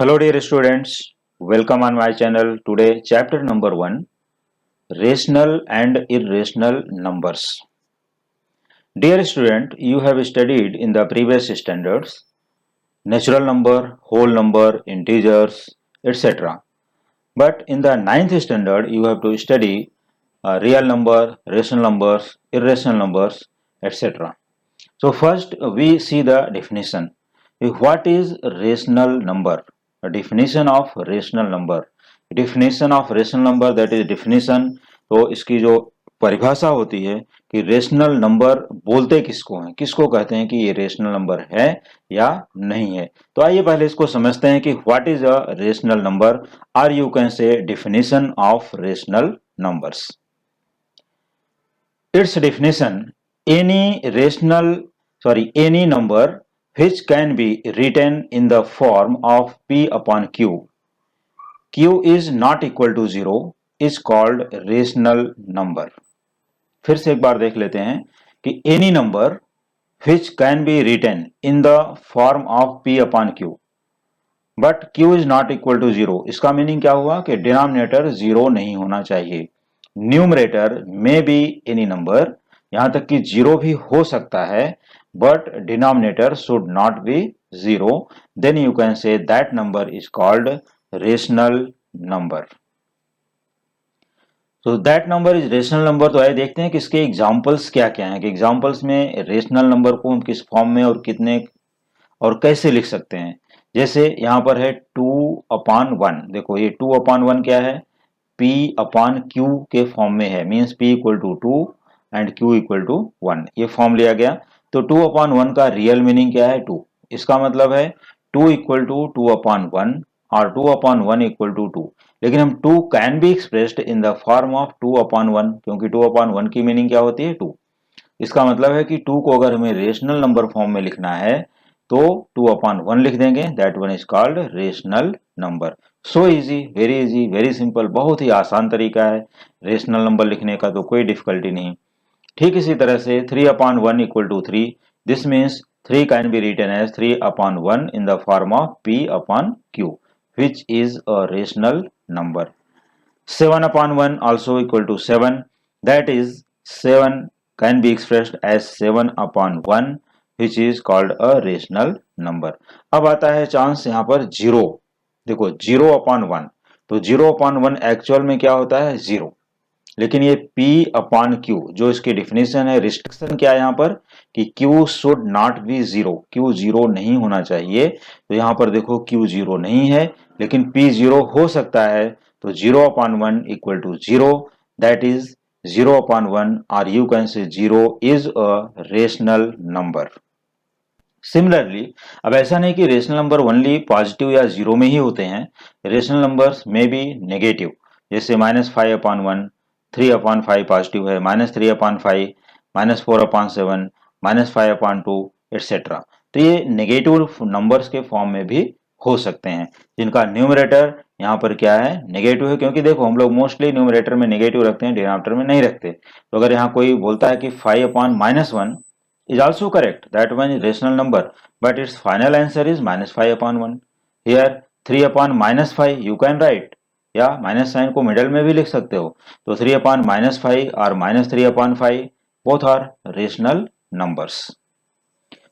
Hello dear students, welcome on my channel. Today chapter number 1, Rational and Irrational Numbers. Dear student, you have studied in the previous standards natural number, whole number, integers, etc. But in the ninth standard you have to study real number, rational numbers, irrational numbers, etc. So first we see the definition. What is rational number? A definition of rational number. Definition of rational number, that is definition. तो इसकी जो परिभाषा होती है कि rational number बोलते किसको हैं, किसको कहते हैं कि ये रेशनल नंबर है या नहीं है। तो आइए पहले इसको समझते हैं कि what is a rational number, or you can say definition of rational numbers. Its definition: any number which can be written in the form of P upon Q. Q is not equal to 0 is called rational number. फिर से एक बार देख लेते हैं कि any number which can be written in the form of P upon Q. But Q is not equal to 0, इसका meaning क्या हुआ कि डिनोमिनेटर 0 नहीं होना चाहिए। न्यूमरेटर में बी एनी नंबर, यहां तक कि 0 भी हो सकता है, but denominator should not be 0, then you can say that number is called rational number. तो that number is rational number. तो आइए देखते हैं कि इसके एग्जांपल्स क्या क्या हैं, कि एग्जांपल्स में रेशनल नंबर को हम किस फॉर्म में और कितने और कैसे लिख सकते हैं। जैसे यहां पर है 2/1, देखो ये 2/1 क्या है, P/Q के फॉर्म में है, means P equal to 2 and Q equal to 1, ये फॉर्म लिया गया। तो 2/1 का रियल मीनिंग क्या है, 2, इसका मतलब है 2 इक्वल टू 2/1 और 2/1 इक्वल टू 2। लेकिन हम 2 can be expressed in the form of 2/1, क्योंकि 2/1 की मीनिंग क्या होती है, 2। इसका मतलब है कि 2 को अगर हमें रेशनल नंबर फॉर्म में लिखना है तो 2/1 लिख देंगे, that one is called rational number. So easy, very simple, बहुत ही आसान तरीका है रेशनल नंबर लिखने का, तो कोई डिफिकल्टी नहीं। ठीक इसी तरह से 3/1 equal to 3, this means 3 can be written as 3/1 in the form of P/Q, which is a rational number. 7/1 also equal to 7, that is 7 can be expressed as 7/1, which is called a rational number. अब आता है chance यहाँ पर 0, देखो 0/1, तो 0/1 actual में क्या होता है, 0, लेकिन ये P/Q जो इसकी डिफिनेशन है, रिस्ट्रिक्शन क्या है यहाँ पर कि Q should not be 0, Q 0 नहीं होना चाहिए। तो यहाँ पर देखो Q 0 नहीं है, लेकिन P 0 हो सकता है, तो 0/1 इक्वल टू 0, दैट इज 0/1, और यू कैन से 0 is a rational number. Similarly, अब ऐसा नहीं कि रेशनल नंबर ओनली पॉजिटिव या जीरो में ही होते हैं, रेशनल नंबर्स में भी नेगेटिव, जैसे -5/1, 3/5 पॉजिटिव है, -3/5, -4/7, -5/2 एटसेट्रा। तो ये नेगेटिव नंबर्स के फॉर्म में भी हो सकते हैं, जिनका न्यूमरेटर यहाँ पर क्या है, नेगेटिव है, क्योंकि देखो हम लोग मोस्टली न्यूमरेटर में नेगेटिव रखते हैं, डिनोमिनेटर में नहीं रखते। तो अगर यहाँ कोई बोलता है कि 5/-1 is also correct, that one is rational number, but its final answer is -5/1। here 3/-5 you can write, या माइनस साइन को मिडल में भी लिख सकते हो, तो 3/-5 और -3/5 बोथ आर रेशनल नंबर्स।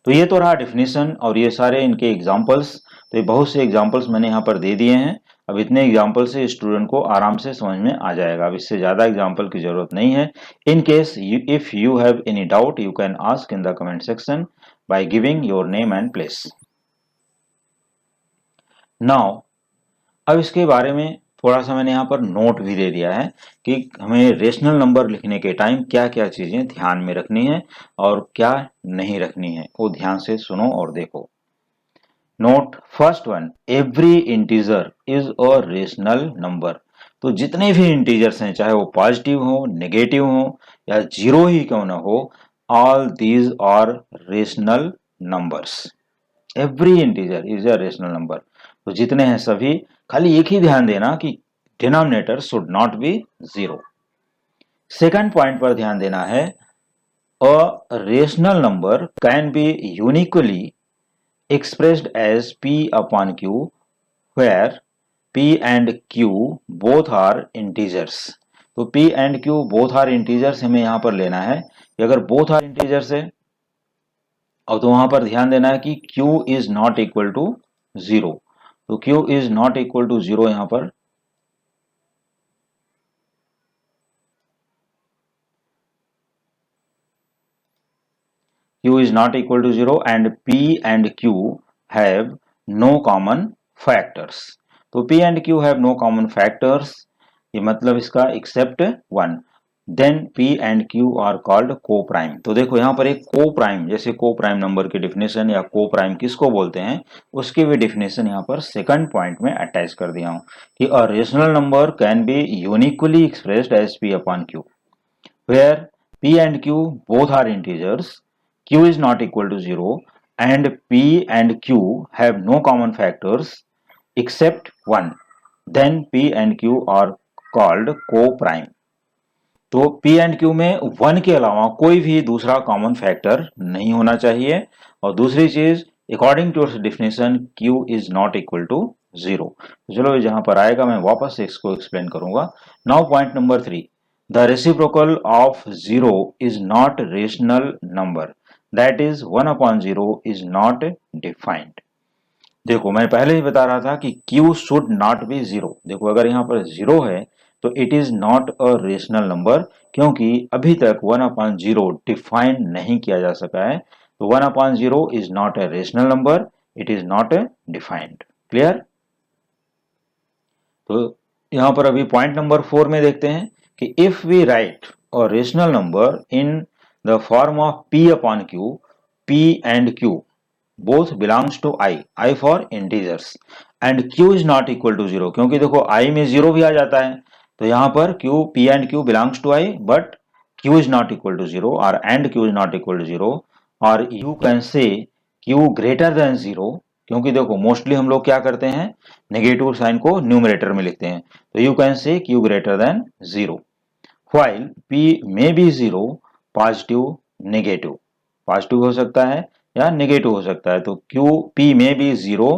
तो ये तो रहा डिफिनीशन और ये सारे इनके एग्जांपल्स। तो ये बहुत से एग्जांपल्स मैंने यहाँ पर दे दिए हैं। अब इतने एग्जांपल से स्टूडेंट को आराम से समझ में आ जाएगा, अब इससे ज़्यादा एग्जांपल की जरूरत नहीं है। In case if you have any doubt you can ask in the comment section by giving your name and place. Now अब इसके बारे में थोड़ा सा मैंने यहाँ पर नोट भी दे दिया है कि हमें रेशनल नंबर लिखने के टाइम क्या क्या चीजें ध्यान में रखनी है और क्या नहीं रखनी है, वो ध्यान से सुनो और देखो। Node first one, every integer is a rational number. तो जितने भी इंटीजर्स हैं, चाहे वो पॉजिटिव हो, नेगेटिव हो या जीरो ही क्यों ना हो, all these are rational numbers. Every integer is a rational number, तो जितने हैं सभी। खाली एक ही ध्यान देना कि denominator should not be 0। Second point पर ध्यान देना है, अ rational number can be uniquely expressed as P/Q where p and q both are integers। तो p and q both are integers हमें यहां पर लेना है कि अगर both are integers है और तो वहां पर ध्यान देना है कि q is not equal to 0। तो q is not equal to 0 यहां पर q is not equal to 0 and p and q have no common factors। तो p and q have no common factors, ये मतलब इसका except 1, then p and q are called co-prime। तो देखो यहाँ पर एक co-prime, जैसे co-prime नंबर की डिफिनेशन या co-prime किसको बोलते हैं उसकी भी डिफिनेशन यहाँ पर सेकंड पॉइंट में अटैच कर दिया हूँ कि a rational number can be uniquely expressed as p upon q where p and q both are integers, q is not equal to 0 and p and q have no common factors except 1, then p and q are called co-prime। तो p and q में 1 के अलावा कोई भी दूसरा common factor नहीं होना चाहिए और दूसरी चीज according to definition q is not equal to 0। तो चलो जहां पर आएगा मैं वापस से इसको एक्सप्लेन करूंगा। Now point number 3, the reciprocal of 0 is not rational number, that is 1 upon 0 is not defined. देखो मैं पहले ही बता रहा था कि q शुड नॉट बी 0। देखो अगर यहाँ पर 0 है तो it is not a rational number, क्योंकि अभी तक 1 upon 0 डिफाइन नहीं किया जा सका है। तो 1 upon 0 is not a rational number, it is not a defined. Clear? तो यहाँ पर अभी पॉइंट नंबर 4 में देखते हैं कि if we write a rational number in the form of p upon q, p and q both belongs to I for integers and q is not equal to 0, क्योंकि देखो I में 0 भी आ जाता है तो यहाँ पर q p and q belongs to I but q is not equal to 0 और and q is not equal to 0 और you can say q greater than 0, क्योंकि देखो मोस्टली हम लोग क्या करते हैं नेगेटिव साइन को न्यूमरेटर में लिखते हैं। तो you can say q greater than 0 while p may be 0 positive negative, positive हो सकता है या नेगेटिव हो सकता है। तो Q P में भी 0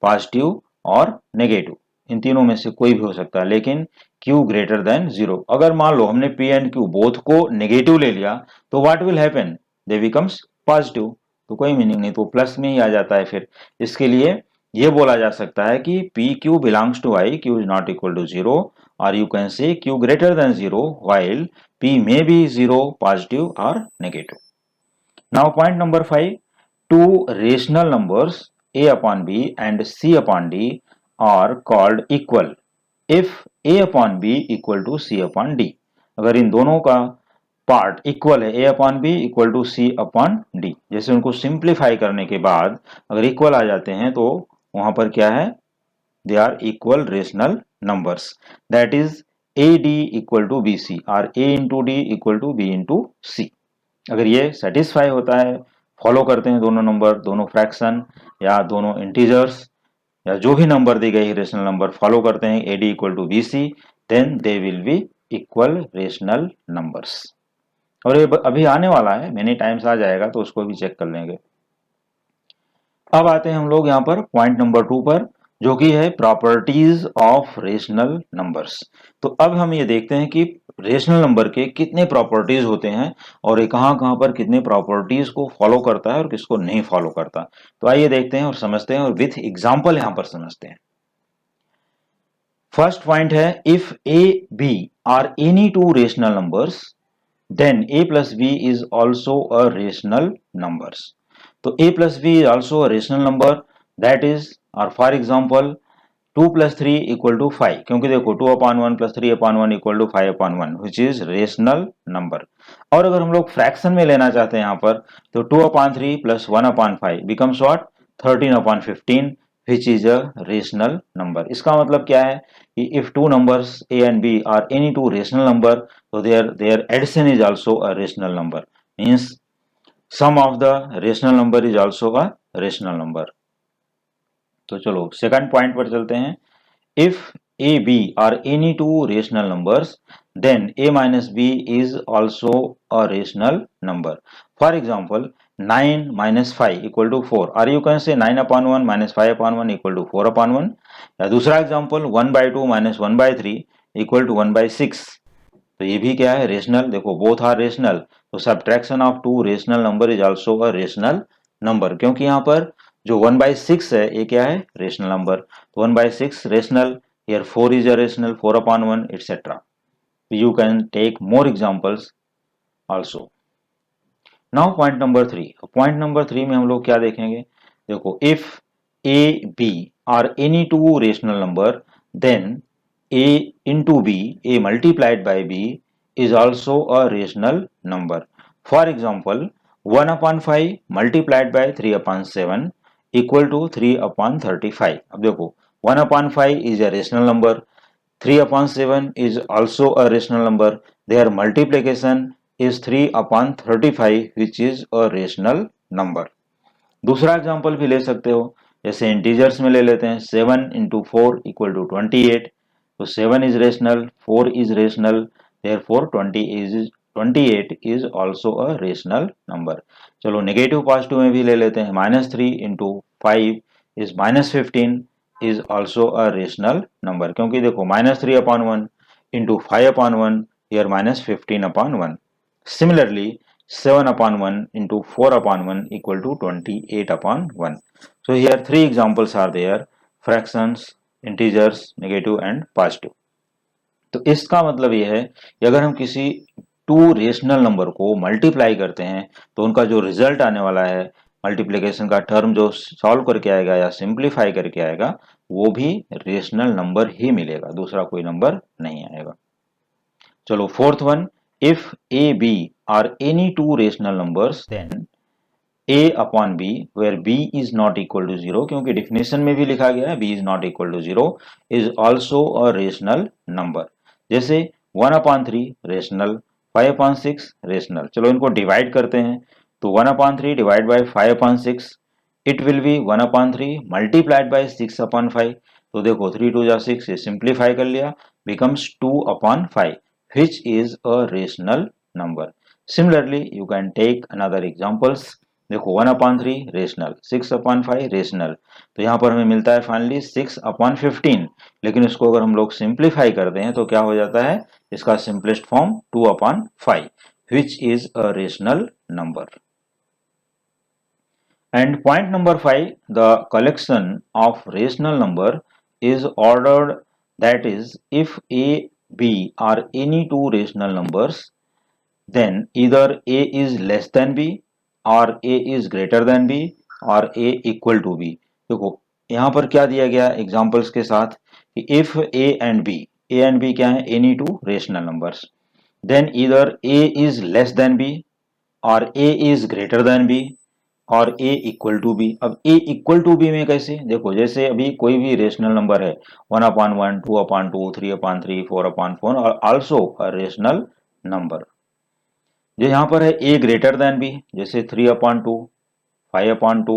पॉजिटिव और नेगेटिव इन तीनों में से कोई भी हो सकता है, लेकिन Q ग्रेटर देन 0। अगर मान लो हमने P एंड Q बोथ को नेगेटिव ले लिया तो what will happen, they becomes positive, तो कोई मीनिंग नहीं, तो प्लस में ही आ जाता है। फिर इसके लिए ये बोला जा सकता है कि P Q belongs to I, Q is not equal to 0 और you can say Q greater than 0 while P may be 0 positive और negative. Now point number 5, two rational numbers a upon b and c upon d are called equal if a upon b equal to c upon d। अगर इन दोनों का part equal है a upon b equal to c upon d, जैसे उनको simplify करने के बाद अगर इक्वल आ जाते हैं तो वहां पर क्या है, they are equal rational numbers, that is A D equal to B C और a into D equal to B into C. अगर ये सेटिस्फाई होता है, फॉलो करते हैं दोनों नंबर, दोनों फ्रैक्शन या दोनों इंटीजर्स या जो भी नंबर दी गई रेशनल नंबर फॉलो करते हैं AD equal to BC, then they will be equal rational numbers. और ये अभी आने वाला है, मेनी टाइम्स आ जाएगा तो उसको भी चेक कर लेंगे। अब आते हैं हम लोग यहाँ पर पॉइंट नंबर 2 पर, जो कि है प्रॉपर्टीज ऑफ रेशनल नंबर्स। तो अब हम ये देखते हैं कि रेशनल नंबर के कितने प्रॉपर्टीज होते हैं और ये कहाँ कहाँ पर कितने प्रॉपर्टीज को फॉलो करता है और किसको नहीं फॉलो करता। तो आइए देखते हैं और समझते हैं और विथ एग्जांपल यहाँ पर समझते हैं। फर्स्ट पॉइंट है, if A B are any two rational numbers then a plus b is also a rational numbers। तो a plus b is also a rational number, that is or for example 2 plus 3 equal to 5, क्योंकि देखो 2 upon 1 plus 3 upon 1 equal to 5 upon 1 which is rational number। और अगर हम लोग fraction में लेना चाहते हैं यहाँ पर तो 2 upon 3 plus 1 upon 5 becomes what, 13 upon 15 which is a rational number। इसका मतलब क्या है कि if two numbers a and b are any two rational number, so their addition is also a rational number, means sum of the rational number is also a rational number। तो चलो second point पर चलते हैं। If A B are any two rational numbers then a minus b is also a rational number। For example 9 minus 5 equal to 4, or you can say 9 upon 1 minus 5 upon 1 equal to 4 upon 1. या दूसरा example 1 by 2 minus 1 by 3 equal to 1 by 6. तो ये भी क्या है, rational. देखो both are rational, तो subtraction of two rational number is also a rational number, क्योंकि यहाँ पर जो 1 by 6 है ये क्या है, रेशनल नंबर. तो 1 by 6 rational, here 4 is a rational, 4 upon 1 etc. You can take more examples also. Now point number 3. Point number 3 में हम लोग क्या देखेंगे, देखो if A B are any two rational number then A into B, A multiplied by B is also a rational number. For example 1 upon 5 multiplied by 3 upon 7 equal to 3 upon 35. अब देखो 1 upon 5 is a rational number, 3 upon 7 is also a rational number, their multiplication is 3 upon 35 which is a rational number. दूसरा example भी ले सकते हो, जैसे integers में ले लेते हैं 7 into 4 equal to 28. तो 7 is rational, 4 is rational, therefore 28 is also a rational number. चलो नेगेटिव पॉजिटिव में भी ले लेते हैं, -3 into 5 is -15 is also a rational number, क्योंकि देखो -3 upon 1 into 5 upon 1, here -15 upon 1. Similarly 7 upon 1 into 4 upon 1 equal to 28 upon 1. So here three examples are there: fractions, integers, negative and positive. तो इसका मतलब यह है कि अगर हम किसी टू रेशनल नंबर को मल्टीप्लाई करते हैं तो उनका जो रिजल्ट आने वाला है, मल्टीप्लिकेशन का टर्म जो सॉल्व करके आएगा या सिंप्लीफाई करके आएगा, वो भी रेशनल नंबर ही मिलेगा, दूसरा कोई नंबर नहीं आएगा. चलो fourth one, if A B are any two rational numbers then a upon b where b is not equal to 0, क्योंकि डिफिनेशन में भी लिखा गया है b is not equal to 0, is also a rational number. जैसे 1 upon 3 rational, 5 upon 6 rational. चलो इनको divide करते हैं, तो 1 upon 3 divide by 5 upon 6, it will be 1 upon 3 multiplied by 6 upon 5. तो देखो 3 2 जा 6, ये सिंप्लीफाई कर लिया, becomes 2 upon 5 which is a rational number. Similarly you can take another examples. देखो 1 upon 3 रेशनल, 6 upon 5 रेशनल. तो यहाँ पर हमें मिलता है फाइनली 6 upon 15, लेकिन इसको अगर हम लोग सिंप्लीफाई करते हैं तो क्या हो जाता है, इसका simplest form 2 upon 5 which is a rational number. And point number 5, the collection of rational number is ordered, that is if a b are any two rational numbers then either a is less than b और a is greater than b और a equal to b. देखो यहाँ पर क्या दिया गया examples के साथ कि if a and b क्या है, any two rational numbers, then either a is less than b और a is greater than b और a equal to b. अब a equal to b में कैसे, देखो जैसे अभी कोई भी रेशनल नंबर है 1 upon 1, 2 upon 2, 3 upon 3, 4 upon 4 और आल्सो अ रेशनल नंबर. जो यहाँ पर है a ग्रेटर देन b, जैसे 3 upon 2, 5 upon 2,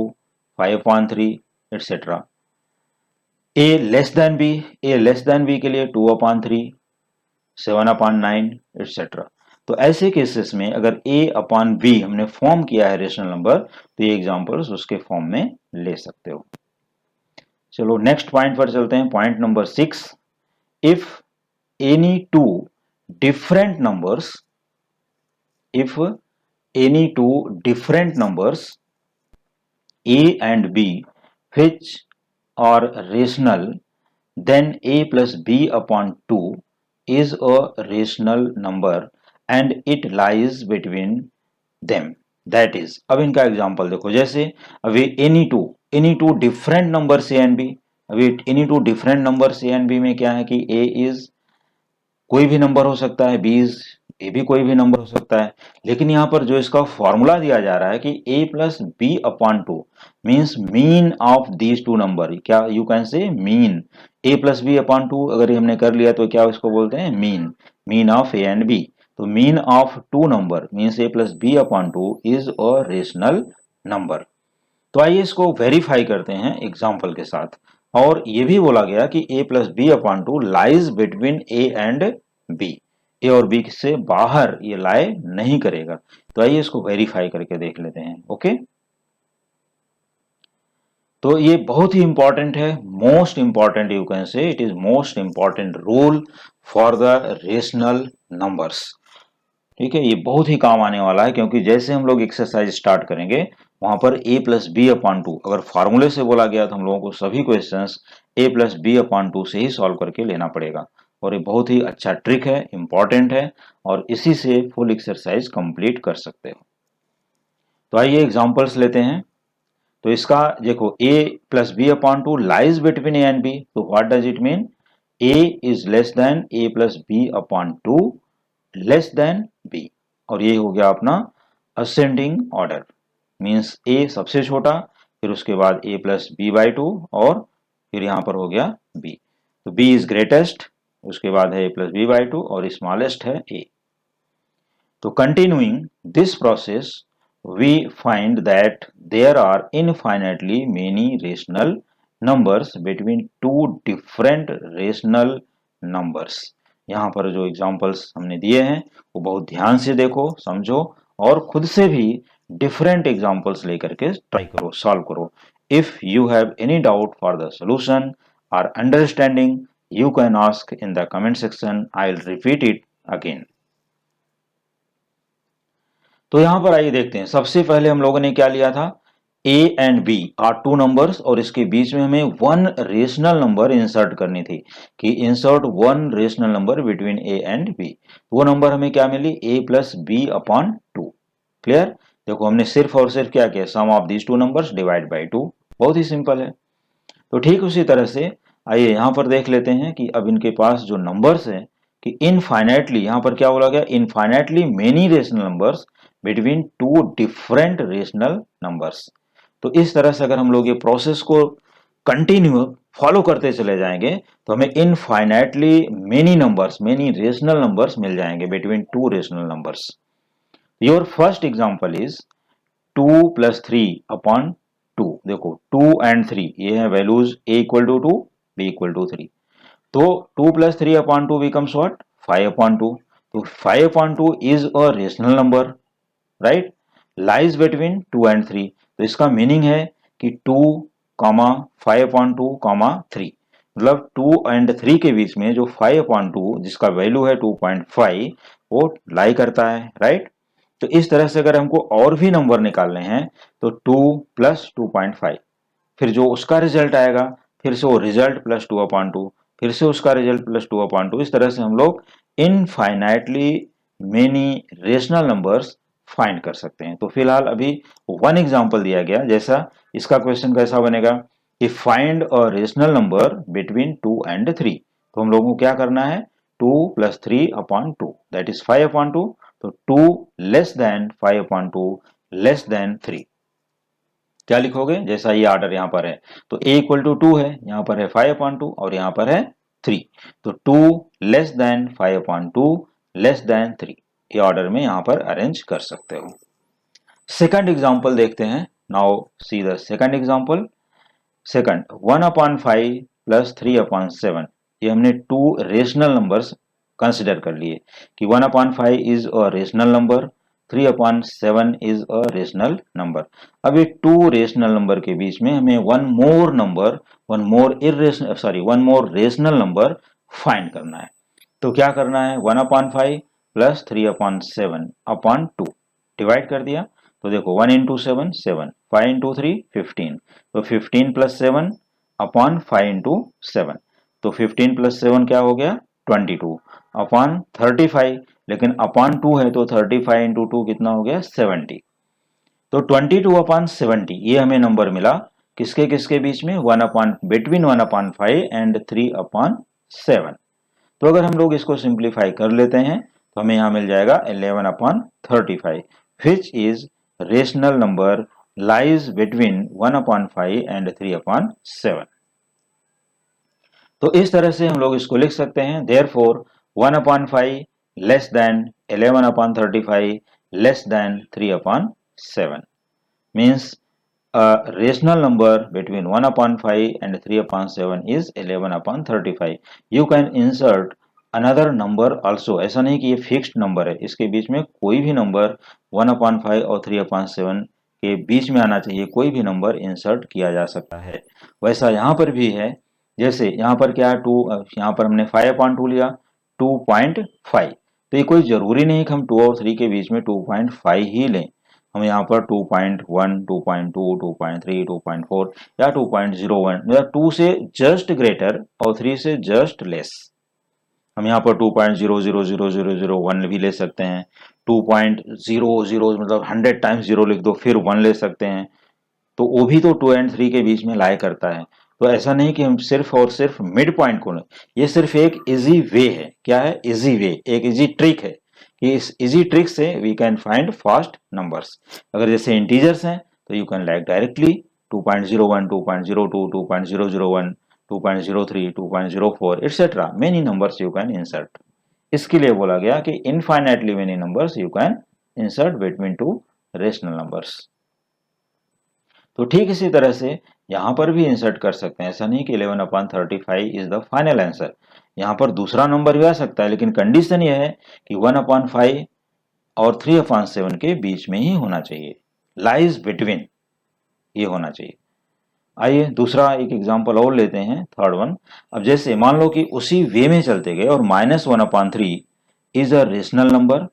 5 upon 3 etc. a less than b के लिए 2 upon 3, 7 upon 9 etc. तो ऐसे केसेस में अगर a upon b हमने फॉर्म किया है रेशनल नंबर, तो ये एग्जांपल्स उसके फॉर्म में ले सकते हो. चलो नेक्स्ट पॉइंट पर चलते हैं, point number 6. If any two different numbers, if any two different numbers a and b which are rational, then a plus b upon 2 is a rational number and it lies between them. That is, अब इनका example देखो, जैसे अभी any two different numbers a and b, अभी any two different numbers a and b में क्या है कि a is कोई भी नंबर हो सकता है, ए भी कोई भी नंबर हो सकता है, लेकिन यहाँ पर जो इसका फॉर्मूला दिया जा रहा है कि a plus B upon 2 means mean of these two number, क्या you can say mean a plus B upon 2. अगर हमने कर लिया तो क्या इसको बोलते हैं, mean of a and b. तो mean of two number means a plus B upon 2 is a rational number. तो आइए इसको वेरीफाई करते हैं एग्जाम्पल के साथ. और ये भी बोला गया कि a plus B upon 2 lies between a and b. A और बी से बाहर ये लाए नहीं करेगा। तो आइए इसको वेरीफाई करके देख लेते हैं। ओके, तो ये बहुत ही इंपॉर्टेंट है, मोस्ट इंपॉर्टेंट यू कैन से, it is most important rule for the rational numbers. ठीक है, ये बहुत ही काम आने वाला है, क्योंकि जैसे हम लोग एक्सरसाइज स्टार्ट करेंगे वहां पर a plus B upon two अगर फार्मूले से बोला गया तो हम लोगों को सभी questions a plus B upon two से ही सॉल्व करके लेना पड़ेगा। और ये बहुत ही अच्छा ट्रिक है, इंपॉर्टेंट है, और इसी से फुल एक्सरसाइज कंप्लीट कर सकते हो। तो आइए एग्जांपल्स लेते हैं। तो इसका देखो a plus B upon two lies between a and b, तो what does it mean? a is less than a plus B upon two less than b, और ये हो गया अपना असेंडिंग ऑर्डर, मीन्स a सबसे छोटा, फिर उसके बाद a plus B by two, और फिर यहां पर हो गया b। तो b इज ग्रेटेस्ट, उसके बाद है a plus B by two, और स्मॉलेस्ट है a। तो continuing this process, we find that there are infinitely many rational numbers between two different rational numbers। यहाँ पर जो एग्जांपल्स हमने दिए हैं वो बहुत ध्यान से देखो, समझो, और खुद से भी डिफरेंट एग्जांपल्स लेकर के ट्राई करो, सॉल्व करो। If you have any doubt for the solution और understanding, you can ask in the comment section, I'll repeat it again। तो यहां पर आइए देखते हैं, सबसे पहले हम लोगों ने क्या लिया था, a and b are two numbers, और इसके बीच में हमें वन रेशनल नंबर इंसर्ट करनी थी, कि insert one rational number between a and b। वो नंबर हमें क्या मिली, a plus B upon two. Clear? देखो हमने सिर्फ और सिर्फ क्या किया, sum of these two numbers divide by two, बहुत ही सिंपल है। तो ठीक उसी तरह से आइए यहां पर देख लेते हैं कि अब इनके पास जो नंबर्स है, कि इनफाइनाइटली, यहां पर क्या बोला गया, infinitely many rational numbers between two different rational numbers. तो इस तरह से अगर हम लोग ये प्रोसेस को कंटिन्यू फॉलो करते चले जाएंगे तो हमें infinitely many numbers, many rational numbers मिल जाएंगे between two rational numbers. Your first example is 2 plus three upon two. देखो 2 एंड 3 ये है values, a equal to 2, b equal to 3। तो 2 plus three upon two becomes what, 5 upon two. तो 5 upon two is a rational number, right, lies between 2 and 3। तो इसका meaning है कि 2 comma 5 upon two comma 3, मतलब 2 and 3 के बीच में जो 5 अपॉन टू जिसका वैल्यू है 2.5 वो लाई करता है, राइट। तो इस तरह से अगर हमको और भी नंबर निकालने हैं तो 2 प्लस 2.5, फिर जो उसका रिजल्ट आएगा फिर से वो रिजल्ट प्लस 2 अपॉन टू, फिर से उसका रिजल्ट प्लस 2 अपॉन टू। इस तरह से हम लोग infinitely many rational numbers find कर सकते हैं। तो फिलहाल अभी वन एग्जांपल दिया गया, जैसा इसका क्वेश्चन कैसा बनेगा कि find a rational number between 2 and 3। तो हम लोगों को क्या करना है, 2 plus three upon to, that is 5 upon two. तो 2 less than 5 upon two less then 3, क्या लिखोगे, जैसा ये ऑर्डर यहां पर है। तो a इक्वल टू 2 है, यहां पर है 5 अपॉन टू, और यहां पर है 3। तो 2 less than 5 upon two less then 3, ये ऑर्डर में यहां पर अरेंज कर सकते हो। सेकंड एग्जांपल देखते हैं। Now see the second example. Second 1 upon 5 plus 3 upon 7, ये हमने टू रेशनल नंबर्स कंसिडर कर लिए कि 1 upon 5 is a rational number, 3 upon 7 is a rational number. अब ये टू रेशनल नंबर के बीच में हमें one more rational number find करना है। तो क्या करना है, 1 upon 5 plus 3 upon 7 upon 2 divide कर दिया। तो देखो 1 इंटू 7 7, 5 इंटू 3 15, तो 15 प्लस 7 अपॉन 5 इंटू 7। तो 15 प्लस 7 क्या हो गया, 22 अपॉन 35, लेकिन अपॉन 2 है तो 35 इंटू 2 कितना हो गया, 70। तो 22 अपॉन 70 ये हमें नंबर मिला, किसके किसके बीच में, बिटवीन 1 अपॉन 5 एंड 3 अपॉन 7। तो अगर हम लोग इसको सिंप्लीफाई कर लेते हैं तो हमें यहां मिल जाएगा 11 upon 35, which is rational number lies between 1 upon 5 and 3 upon 7। तो इस तरह से हम लोग इसको लिख सकते हैं, therefore 1 upon 5 less than 11 upon 35 less than 3 upon 7, means a rational number between 1 upon 5 and 3 upon 7 is 11 upon 35. You can insert another number also, ऐसा नहीं कि ये फिक्स्ड नंबर है, इसके बीच में कोई भी नंबर 1/5 और 3/7 के बीच में आना चाहिए, कोई भी नंबर इंसर्ट किया जा सकता है। वैसा यहाँ पर भी है, जैसे यहाँ पर क्या है 2, यहाँ पर हमने 5/2 लिया 2.5, तो ये कोई जरूरी नहीं कि हम 2 और 3 के बीच में 2.5 ही लें, हम यहाँ पर 2.1, 2.2, 2.3, 2.4 या 2.01 या 2 से जस्ट ग्रेटर और 3 से जस्ट लेस। हम यहाँ पर 2.0000001 भी ले सकते हैं, 2.00 मतलब 100 टाइम्स 0 लिख दो फिर 1 ले सकते हैं, तो वो भी तो 2 एंड 3 के बीच में लाई करता है। तो ऐसा नहीं कि हम सिर्फ और सिर्फ मिड पॉइंट को लें, ये सिर्फ एक इजी वे है। क्या है? इजी वे, एक इजी ट्रिक है कि इस इजी ट्रिक से we can find fast numbers. अगर जैसे इंटीजर्स हैं तो you can like directly 2.01, 2.02, 2.001, 2.03, 2.04 etc. Many numbers you can insert. इसके लिए बोला गया कि infinitely many numbers you can insert between two rational numbers. तो ठीक इसी तरह से यहाँ पर भी इंसर्ट कर सकते हैं, ऐसा नहीं कि 11/35 इज द फाइनल आंसर। यहाँ पर दूसरा नंबर भी आ सकता है, लेकिन कंडीशन यह है कि 1/5 और 3/7 के बीच में ही होना चाहिए, लाइज बिटवीन ये होना चाहिए। आइए दूसरा एक एग्जांपल और लेते हैं, थर्ड वन। अब जैसे मान लो कि उसी वे में चलते गए और -1/3 is a rational number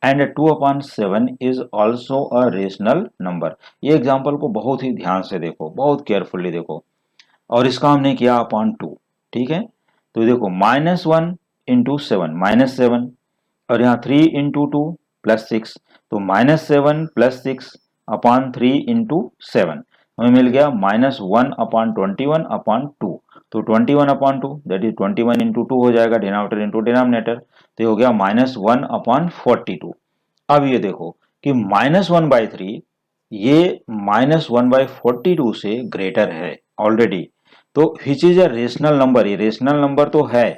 and 2/7 is also a rational number. ये एग्जांपल को बहुत ही ध्यान से देखो, बहुत केयरफुली देखो, और इसका हमने किया अपॉन 2, ठीक है। तो देखो -1 इंटू 7 -7, और यहाँ 3 इंटू 2 +6, तो -7 +6 अपॉन 3 इंटू 7 हमें मिल गया -1/21/2। तो 21/2 दैट इज 21 इंटू 2 हो जाएगा, डिनोमिनेटर इंटू डिनोमिनेटर, तो ये हो गया -1/42। अब ये देखो कि -1/3 ये -1/42 से ग्रेटर है ऑलरेडी, तो which is a rational number, ये रेशनल नंबर तो है।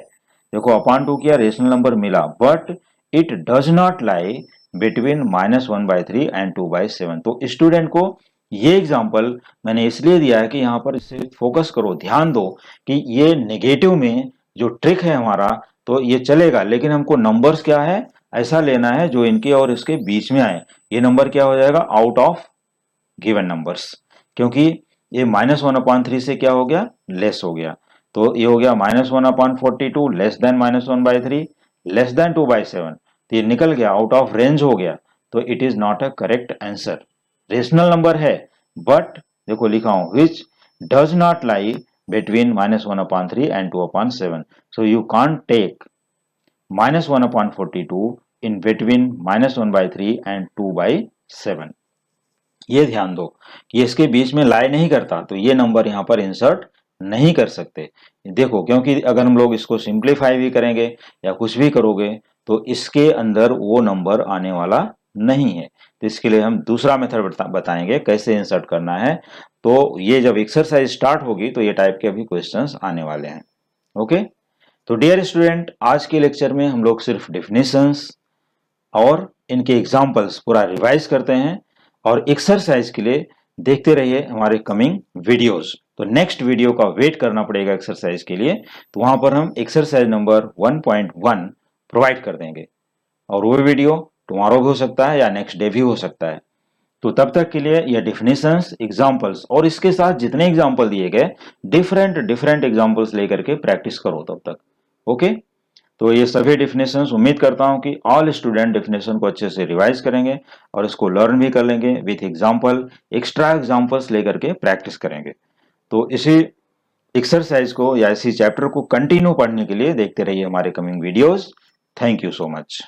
देखो अपॉन 2 किया, रेशनल नंबर मिला, but it does not lie between -1/3 and 2/7। तो स्टूडेंट को ये एग्जांपल मैंने इसलिए दिया है कि यहाँ पर इससे फोकस करो, ध्यान दो कि ये नेगेटिव में जो ट्रिक है हमारा, तो ये चलेगा, लेकिन हमको नंबर्स क्या है ऐसा लेना है जो इनके और इसके बीच में आए। ये नंबर क्या हो जाएगा? आउट ऑफ गिवन नंबर्स, क्योंकि ये -1/3 से क्या हो गया? लेस हो गया, तो ये हो गया -1/42 लेस देन -1/3 लेस देन 2/7, तो ये निकल गया, आउट ऑफ रेंज हो गया, तो it is not a correct answer. Rational number है, बट देखो लिखा हूं which does not lie between -1/3 and 2/7, so you can't take -1/42 in between -1/3 and 2/7। ये ध्यान दो कि इसके बीच में लाई नहीं करता, तो ये नंबर यहाँ पर इंसर्ट नहीं कर सकते। देखो, क्योंकि अगर हम लोग इसको सिंप्लीफाई भी करेंगे या कुछ भी करोगे तो इसके अंदर वो नंबर आने वाला नहीं है। तो इसके लिए हम दूसरा मेथड बताएंगे कैसे इंसर्ट करना है। तो ये जब एक्सरसाइज स्टार्ट होगी तो ये टाइप के अभी क्वेश्चंस आने वाले हैं। ओके, तो डियर स्टूडेंट, आज के लेक्चर में हम लोग सिर्फ डेफिनेशंस और इनके एग्जाम्पल्स पूरा रिवाइज करते हैं, और एक्सरसाइज के लिए देखते रहिए हमारे कमिंग वीडियोस। तो नेक्स्ट वीडियो का वेट करना पड़ेगा एक्सरसाइज के लिए, तो वहां पर हम एक्सरसाइज नंबर 1.1 प्रोवाइड कर देंगे, और वो वीडियो टुमारो भी हो सकता है या नेक्स्ट डे भी हो सकता है। तो तब तक के लिए ये डेफिनेशंस, एग्जाम्पल्स और इसके साथ जितने एग्जाम्पल दिए गए डिफरेंट डिफरेंट एग्जाम्पल्स लेकर के प्रैक्टिस करो तब तक। ओके, तो ये सभी डेफिनेशंस उम्मीद करता हूं कि ऑल स्टूडेंट डेफिनेशन को अच्छे से रिवाइज करेंगे और इसको लर्न भी कर लेंगे विथ एग्जाम्पल, एक्स्ट्रा एग्जाम्पल्स लेकर के प्रैक्टिस करेंगे। तो इसी एक्सरसाइज को या इसी चैप्टर को कंटिन्यू पढ़ने के लिए देखते रहिए हमारे coming videos. Thank you so much.